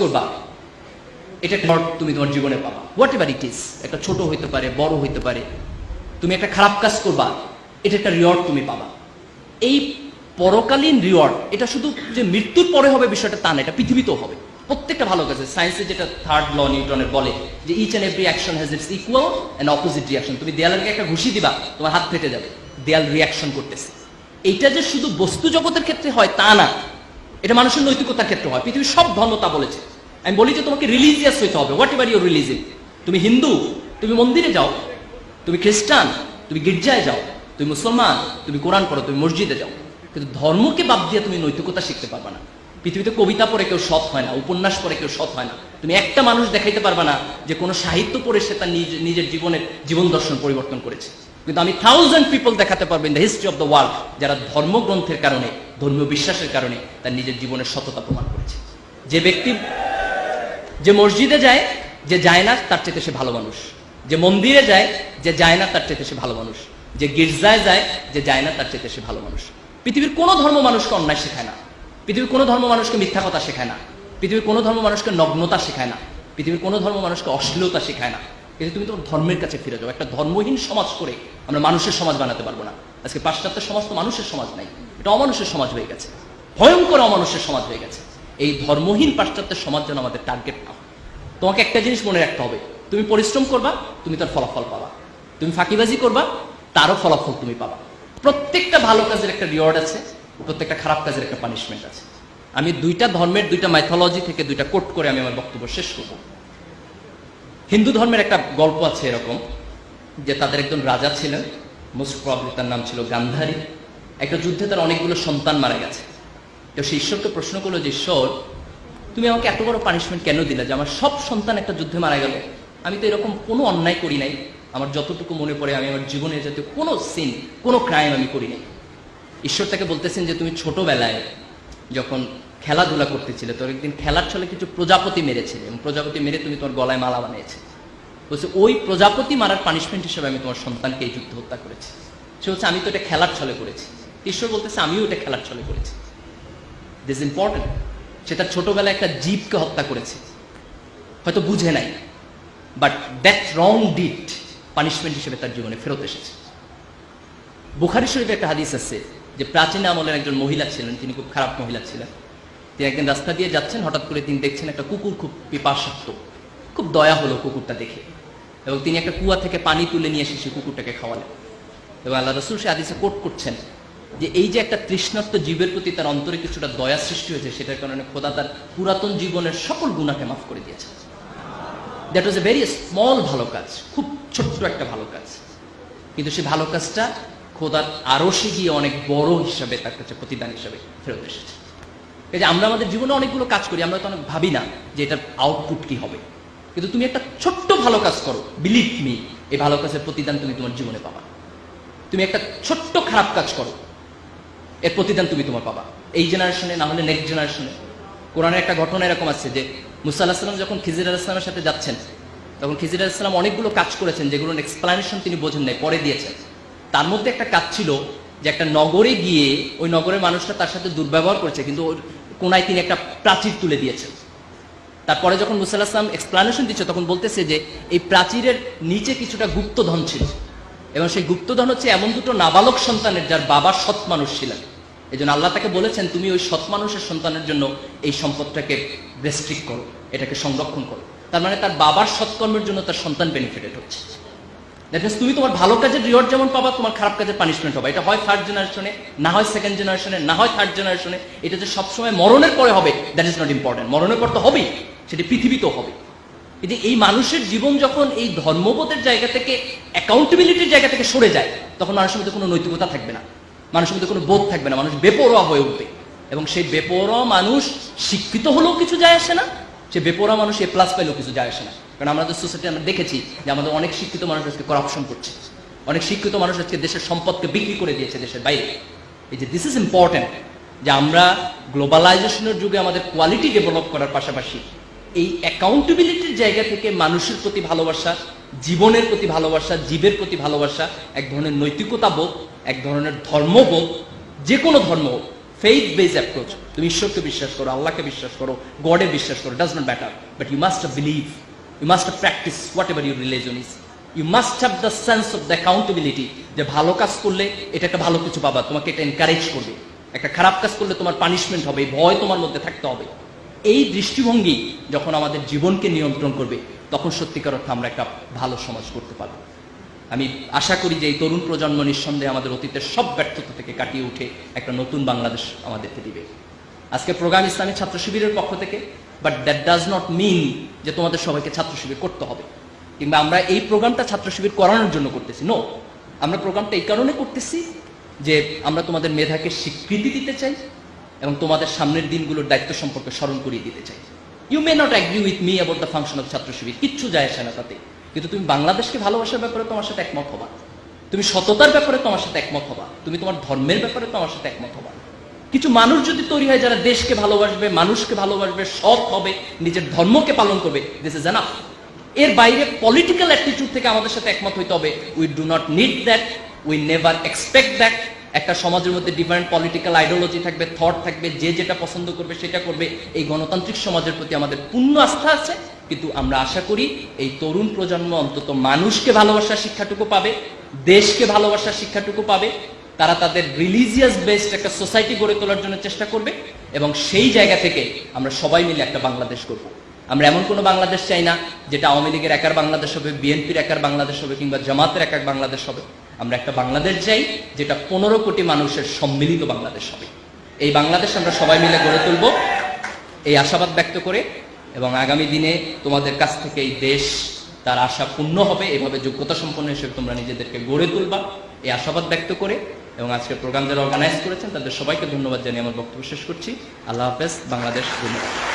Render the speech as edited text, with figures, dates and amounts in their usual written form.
করবা, এটা তুমি তোমার জীবনে পাবা। হোয়াট এভার ইট ইজ, একটা ছোট হইতে পারে, বড় হইতে পারে। তুমি একটা খারাপ কাজ করবা, এটা একটা রিওয়ার্ড তুমি পাবা। এই পরকালীন রিওয়ার্ড, এটা শুধু যে মৃত্যুর পরে হবে বিষয়টা তা না, এটা পৃথিবীতেও হবে। প্রত্যেকটা ভালো কাজে সায়েন্সে যেটা থার্ড ল নিউটনের বলে যে each and every action has its equal and opposite reaction. তুমি দেয়ালের একটা ঘুষি দিবা, তোমার হাত ফেটে যাবে, দেয়াল রিয়াকশন করতেছে। এইটা যে শুধু বস্তু জগতের ক্ষেত্রে হয় তা না, এটা মানুষের নৈতিকতার ক্ষেত্রে হয়। পৃথিবীর সব ধর্ম তা বলেছে। আমি বলি যে তোমাকে রিলিজিয়াস হইতে হবে, হোয়াট এভার ইউর রিলিজিয়ন। তুমি হিন্দু, তুমি মন্দিরে যাও, তুমি খ্রিস্টান, তুমি গির্জায় যাও, তুমি মুসলমান, তুমি কোরআন পড়ো, তুমি মসজিদে যাও, কিন্তু ধর্মকে বাদ দিয়ে তুমি নৈতিকতা শিখতে পারবে না। পৃথিবীতে কবিতা পড়ে কেউ সৎ হয় না, উপন্যাস পড়ে কেউ সৎ হয় না। তুমি একটা মানুষ দেখাইতে পারবে না যে কোনো সাহিত্য পড়ে সে তার নিজের জীবনের জীবন দর্শন পরিবর্তন করেছে। কিন্তু আমি 1000 পিপল দেখাতে পারবো in the history of the world যারা ধর্মগ্রন্থের কারণে, ধর্মীয় বিশ্বাসের কারণে তার নিজের জীবনের সততা প্রমাণ করেছে। যে ব্যক্তি যে মসজিদে যায়, যে যায় না তার চাইতে সে ভালো মানুষ। যে মন্দিরে যায়, যে যায় না তার চাইতে সে ভালো মানুষ। যে গির্জায় যায়, যে যায় না তার চাইতে সে ভালো মানুষ। পৃথিবীর কোনো ধর্ম মানুষকে অন্যায় শেখায় না, পৃথিবীর কোনো ধর্ম মানুষকে মিথ্যা কথা শেখায় না, পৃথিবীর কোনো ধর্ম মানুষকে নগ্নতা শেখায় না, পৃথিবীর কোনো ধর্ম মানুষকে অশ্লীলতা শেখায় না। কিন্তু তুমি তোমার ধর্মের কাছে ফিরে যাও। একটা ধর্মহীন সমাজ করে আমরা মানুষের সমাজ বানাতে পারবো না। আজকে পাশ্চাত্য সমাজ তো মানুষের সমাজ নাই, এটা অমানুষের সমাজ হয়ে গেছে, ভয়ঙ্কর অমানুষের সমাজ হয়ে গেছে। এই ধর্মহীন পাশ্চাত্যের সমাজ যেন আমাদের টার্গেট না হয়। তোমাকে একটা জিনিস মনে রাখতে হবে, তুমি পরিশ্রম করবা, তুমি তার ফলাফল পাবা। তুমি ফাঁকিবাজি করবা, তারও ফলাফল তুমি পাবা। প্রত্যেকটা ভালো কাজের একটা রিওয়ার্ড আছে, প্রত্যেকটা খারাপ কাজের একটা পানিশমেন্ট আছে। আমি দুইটা ধর্মের দুইটা মাইথোলজি থেকে দুইটা কোট করে আমি আমার বক্তব্য শেষ করব। হিন্দু ধর্মের একটা গল্প আছে এরকম যে তাদের একজন রাজা ছিলেন, মোস্ট প্রবাবলি তার নাম ছিল গান্ধারী। একটা যুদ্ধে তার অনেকগুলো সন্তান মারা গেছে। তো সে ঈশ্বরকে প্রশ্ন করলো যে ঈশ্বর, তুমি আমাকে এত বড় পানিশমেন্ট কেন দিলে যে আমার সব সন্তান একটা যুদ্ধে মারা গেল? আমি তো এরকম কোনো অন্যায় করি নাই, আমার যতটুকু মনে পড়ে আমি আমার জীবনে জাতীয় কোনো সিন, কোনো ক্রাইম আমি করি নাই। ঈশ্বর তাকে বলতেছেন যে তুমি ছোটবেলায় যখন খেলাধুলা করতেছিলে, তোর একদিন খেলার ছলে কিছু প্রজাপতি মেরেছিলে এবং প্রজাপতি মেরে তুমি তোমার গলায় মালা বানিয়েছে। বলছে ওই প্রজাপতি মারার পানিশমেন্ট হিসেবে আমি তোমার সন্তানকে এই যুদ্ধ হত্যা করেছি। সে হচ্ছে আমি তো এটা খেলার ছলে করেছি। ঈশ্বর বলতেছে আমিও এটা খেলার ছলে করেছি। This important. সে তার ছোটবেলায় একটা জীবকে হত্যা করেছে, হয়তো বুঝে নাই, but that wrong did punishment হিসেবে তার জীবনে ফেরত এসেছে। বুখারী শরীফে একটা হাদিস আছে যে প্রাচীন আমলের একজন মহিলা ছিলেন, তিনি খুব খারাপ মহিলা ছিলেন। তিনি একদিন রাস্তা দিয়ে যাচ্ছেন, হঠাৎ করে তিনি দেখছেন একটা কুকুর খুব পিপাসার্ত। খুব দয়া হলো কুকুরটা দেখে, এবং তিনি একটা কুয়া থেকে পানি তুলে নিয়ে এসে সেই কুকুরটাকে খাওয়ালেন। এবং আল্লাহ রাসূল সে হাদিসে কোট করছেন যে এই যে একটা তৃষ্ণার্ত জীবের প্রতি তার অন্তরে কিছুটা দয়া সৃষ্টি হয়েছে, সেটার কারণে খোদা তার পুরাতন জীবনের সকল গুনাহকে মাফ করে দিয়েছে। That was a very small ভালো কাজ, খুব ছোট্ট একটা ভালো কাজ, কিন্তু সেই ভালো কাজটা খোদার আরশে গিয়ে অনেক বড় হিসাবে তার কাছে প্রতিদান হিসাবে ফেরত এসেছে। এই যে আমরা আমাদের জীবনে অনেকগুলো কাজ করি, আমরা তো অনেক ভাবি না যে এটার আউটপুট কি হবে, কিন্তু তুমি একটা ছোট্ট ভালো কাজ করো, বিলিভ মি, এই ভালো কাজের প্রতিদান তুমি তোমার জীবনে পাবা। তুমি একটা ছোট্ট খারাপ কাজ করো, এর প্রতিদান তুমি তোমার পাবা, এই জেনারেশনে না হলে নেক্সট জেনারেশনে। কোরআনের একটা ঘটনা এরকম আছে যে মুসা আলাইহিস সালাম যখন খিজির আলাইহিস সালামের সাথে যাচ্ছেন, তখন খিজির আলাইহিস সালাম অনেকগুলো কাজ করেছেন যেগুলোর এক্সপ্লানেশন তিনি বোঝেন নাই, পরে দিয়েছেন। তার মধ্যে একটা কাজ ছিল যে একটা নগরে গিয়ে ওই নগরের মানুষটা তার সাথে দুর্ব্যবহার করেছে, কিন্তু ওর কোনায় তিনি একটা প্রাচীর তুলে দিয়েছেন। তারপরে যখন মুসা আলাইহিস সালাম এক্সপ্লানেশন দিচ্ছে, তখন বলতেছে যে এই প্রাচীরের নিচে কিছুটা গুপ্তধন ছিল, এবং সেই গুপ্তধন হচ্ছে এমন দুটো নাবালক সন্তানের যার বাবা সৎ মানুষ ছিলেন। এই জন্য আল্লাহ তাকে বলেছেন তুমি ওই সৎ মানুষের সন্তানের জন্য এই সম্পদটাকে রেস্ট্রিক্ট করো, এটাকে সংরক্ষণ করো। তার মানে তার বাবার সৎকর্মের জন্য তার সন্তান বেনিফিটেড হচ্ছে। দ্যাট মিনস তুমি তোমার ভালো কাজের রিওয়ার্ড যেমন পাবা, তোমার খারাপ কাজের পানিশমেন্ট হবে। এটা হয় থার্ড জেনারেশনে, না হয় সেকেন্ড জেনারেশনে, না হয় থার্ড জেনারেশনে। এটা যে সবসময় মরণের পরে হবে দ্যাট ইজ নট ইম্পর্টেন্ট। মরণের পর তো হবেই, সেটি পৃথিবীতেও হবে। যে এই মানুষের জীবন যখন এই ধর্মবোধের জায়গা থেকে, অ্যাকাউন্টেবিলিটির জায়গা থেকে সরে যায়, তখন মানুষের মধ্যে কোনো নৈতিকতা থাকবে না, মানুষের মধ্যে কোনো বোধ থাকবে না, মানুষ বেপরোয়া হয়ে উঠবে। এবং সেই বেপরোয়া মানুষ শিক্ষিত হলেও কিছু যায় আসে না, সে বেপরোয়া মানুষ এ প্লাস পাইলেও কিছু যায় আসে না। কারণ আমাদের সোসাইটি আমরা দেখেছি যে আমাদের অনেক শিক্ষিত মানুষ আজকে করাপশন করছে, অনেক শিক্ষিত মানুষ আজকে দেশের সম্পদকে বিক্রি করে দিয়েছে দেশের বাইরে। এই যে দিস ইজ ইম্পর্টেন্ট যে আমরা গ্লোবালাইজেশনের যুগে আমাদের কোয়ালিটি ডেভেলপ করার পাশাপাশি এই অ্যাকাউন্টেবিলিটির জায়গা থেকে মানুষের প্রতি ভালোবাসা, জীবনের প্রতি ভালোবাসা, জীবের প্রতি ভালোবাসা, এক ধরনের নৈতিকতা বোধ, এক ধরনের ধর্মবোধ, যে কোনো ধর্ম, faith based approach. তুমি ঈশ্বরকে বিশ্বাস করো, আল্লাহকে বিশ্বাস করো, গডে বিশ্বাস করো, does not matter, but you must have believe, you must have practice whatever your religion is. You must have the sense of the accountability, যে ভালো কাজ করলে এটা একটা ভালো কিছু পাবা, তোমাকে এটা এনকারেজ করবে, একটা খারাপ কাজ করলে তোমার পানিশমেন্ট হবে, ভয় তোমার মধ্যে থাকতে হবে। এই দৃষ্টিভঙ্গি যখন আমাদের জীবনকে নিয়ন্ত্রণ করবে, তখন সত্যিকার অর্থে আমরা একটা ভালো সমাজ করতে পারবো। আমি আশা করি যে এই তরুণ প্রজন্ম নিঃসন্দেহে আমাদের অতীতের সব ব্যর্থতা থেকে কাটিয়ে উঠে একটা নতুন বাংলাদেশ আমাদেরকে দিবে। আজকে প্রোগ্রাম ইসলামী ছাত্র শিবিরের পক্ষ থেকে, but that does not mean যে তোমাদের সবাইকে ছাত্র শিবির করতে হবে, কিংবা আমরা এই প্রোগ্রামটা ছাত্র শিবির করানোর জন্য করতেছি। নো, আমরা প্রোগ্রামটা এই কারণে করতেছি যে আমরা তোমাদের মেধাকে স্বীকৃতি দিতে চাই এবং তোমাদের সামনের দিনগুলোর দায়িত্ব সম্পর্কে স্মরণ করিয়ে দিতে চাই। You may not agree with me about the function of ছাত্র শিবির, কিচ্ছু যায় আসে না তাতে, কিন্তু তুমি বাংলাদেশকে ভালোবাসার ব্যাপারে তোমার সাথে একমত হবা, তুমি সততার ব্যাপারে তোমার সাথে একমত হবা, তুমি তোমার ধর্মের ব্যাপারে তোমার সাথে একমত হবা। কিছু মানুষ যদি তৈরি হয় যারা দেশকে ভালোবাসবে, মানুষকে ভালোবাসবে, সৎ হবে, নিজের ধর্মকে পালন করবে, দিস ইজ এনাফ। এর বাইরে পলিটিক্যাল অ্যাটিটিউড থেকে আমাদের সাথে একমত হইতে হবে, we do not need that, we never expect that. একটা সমাজের মধ্যে ডিফারেন্ট পলিটিক্যাল আইডিওলজি থাকবে, থট থাকবে, যে যেটা পছন্দ করবে সেটা করবে। এই গণতান্ত্রিক সমাজের প্রতি আমাদের পূর্ণ আস্থা আছে, কিন্তু আমরা আশা করি এই তরুণ প্রজন্ম অন্তত মানুষকে ভালোবাসার শিক্ষাটুকু পাবে, দেশকে ভালোবাসার শিক্ষাটুকু পাবে, তারা তাদের রিলিজিয়াস বেসড একটা সোসাইটি গড়ে তোলার জন্য চেষ্টা করবে, এবং সেই জায়গা থেকে আমরা সবাই মিলে একটা বাংলাদেশ করব। আমরা এমন কোনো বাংলাদেশ চাই না যেটা আওয়ামী লীগের একার বাংলাদেশ হবে, বিএনপির একার বাংলাদেশ হবে, কিংবা জামাতের একার বাংলাদেশ হবে। আমরা একটা বাংলাদেশ চাই যেটা 15 কোটি মানুষের সম্মিলিত বাংলাদেশ হবে। এই বাংলাদেশ আমরা সবাই মিলে গড়ে তুলব, এই আশাবাদ ব্যক্ত করে, এবং আগামী দিনে তোমাদের কাছ থেকে এই দেশ তার আশা পূর্ণ হবে, এভাবে যোগ্যতা সম্পন্ন হিসেবে তোমরা নিজেদেরকে গড়ে তুলবা, এই আশাবাদ ব্যক্ত করে, এবং আজকের প্রোগ্রাম যারা অর্গানাইজ করেছেন তাদের সবাইকে ধন্যবাদ জানিয়ে আমার বক্তব্য শেষ করছি। আল্লাহ হাফেজ, বাংলাদেশ। ধন্যবাদ।